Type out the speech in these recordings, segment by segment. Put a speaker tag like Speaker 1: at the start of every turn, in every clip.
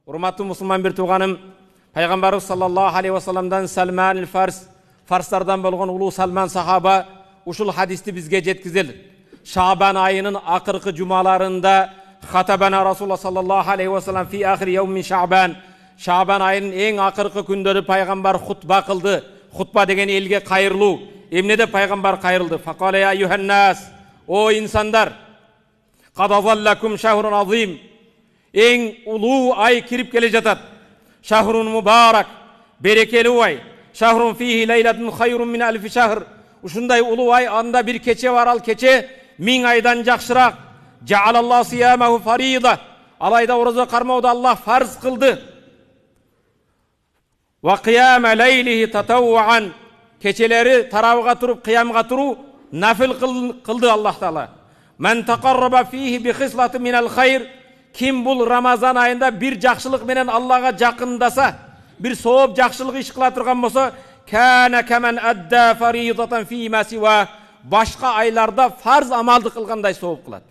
Speaker 1: Урматтуу мусулман бир тууганым, Пайгамбарыбыз саллаллаху алейхи ва салламдан Салман аль-Фарс, фарстардан болгон улуу Салман сахаба ушул хадисти бизге жеткизди. Шабан айынын акыркы жумаларында хатабана Расулуллах саллаллаху алейхи ва саллам фи ахир яум мин Шабан. Шабан айынын эң акыркы күндөрү пайгамбар хутба кылды. Хутба деген элге кайрылуу. Эмнеде пайгамбар кайрылды? Факала я юханнас, о инсандар, кадазаллакум шахрун азим. Эң улуу ай кирип келе жатат. Шахрун мубарак, берекелүү ай. Шахрун фихи лейлатун хайрун мин алфи шахр. Ушундай улуу ай, анда бир кече бар, ал кече 1000 айдан жакшыраак. Жаалаллаху сиямаху фарида. Ал айда ораза кармоодо Аллах фарз кылды. Ва қияма лейлихи татаввуан. Кечелери тарабыга туруп кыямга туруу нафил кылды Аллах Таала. Мен тақарраба фихи би хислати минал хайр. Ким бул Рамазан айында бир жакшылык менен Аллага жакындаса, бир сооп жакшылык иш кыла турган болсо, кана каман адда фаридатан фи ма сива. Башка айларда фарз амалды кылгандай сооп кылат.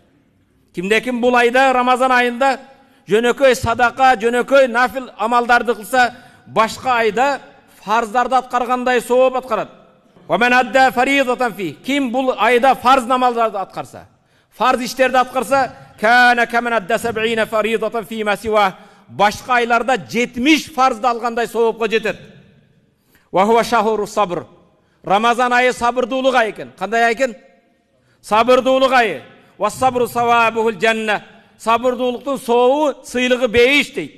Speaker 1: Кимде ким бул айда Рамазан айында жөнөкөй садака, жөнөкөй нафил амалдарды кылса, башка айда фарздарды аткаргандай сооп аткарат. Ва мен адда фаридатан фи. Ким бул айда фарз намаздарды аткарса, фарз иштерди аткарса, кана каман адда 70 фаридатан фи ма сива. Башка айларда 70 фарзды алгандай соопко жетет. Ва хува шахру сабр. Рамазан айы сабырдуулук ай экен. Кандай ай экен? Сабырдуулук айы. Ва сабру савабухул жанна. Сабырдуулуктун сообу сыйлыгы бейиш дейт.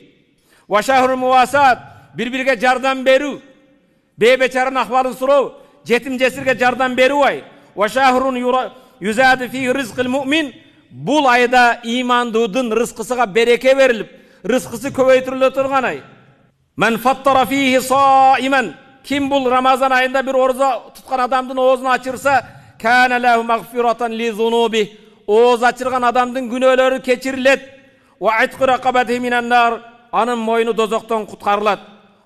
Speaker 1: Ва шахру мувасат. Бири-бириге жардам берүү. Бейбечаранын акыбалын суроо, жетим жесирге жардам берүү ай. Ва шахрун юзаду фи ризқил муъмин. Бул айда имандуудун рызкысыга береке берилип, рызкысы көбөйтүрүлө турган ай. Мен фаттара фихи саиман. Ким бул Рамазан айында бир ораза туткан адамдын оозун ачырса, кана лаху магфиратан ли зунуби. Ооз ачырган адамдын күнөөлөрү кечирилет. Ва айтқу рақабати минан нар. Анын мойну дозоктон куткарылат.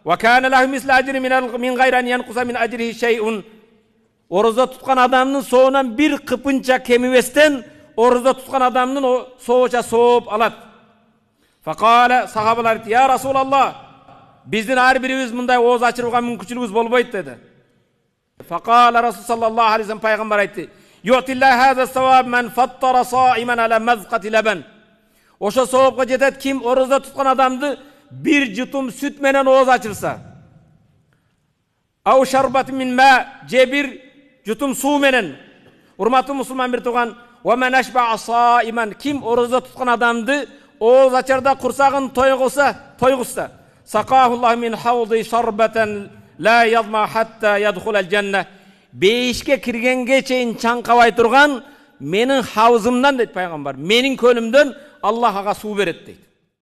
Speaker 1: Ва кана лаху мисла ажри мин гайран янкуса мин ажрихи шейун. Ораза туткан адамдын соонан бир кыпынча кемибестен ораза туткан адамдын сооча сооп алат. Факала сахабалар: "Я Расулаллах, биздин ар бирибиз мындай ооз ачырууга мүмкүнчүлүгүбүз болбойт" деди. Факала Расул саллаллаху алейхи ва саллям пайгамбар айтты: "Ютилла хаза саваб ман фаттара саиман ала мазқати лабан." Ошо соопко жетет ким ораза туткан адамды бир жутум сүт менен ооз ачырса. Ау шарбат мин ма, же бир жутум суу менен. Урматтуу мусулман бир тууган, ва ман ашба саиман. Ким ораза туткан адамды ооз ачарда курсагын тойгуса, сакахуллах мин хауди шарбатан ла язма хатта ядхул аль-жанна. Бейишке киргенге чейин чаңкабай турган менин хаузымдан дейт пайгамбар. Менин көлүмдөн Аллах ага суу берет дейт.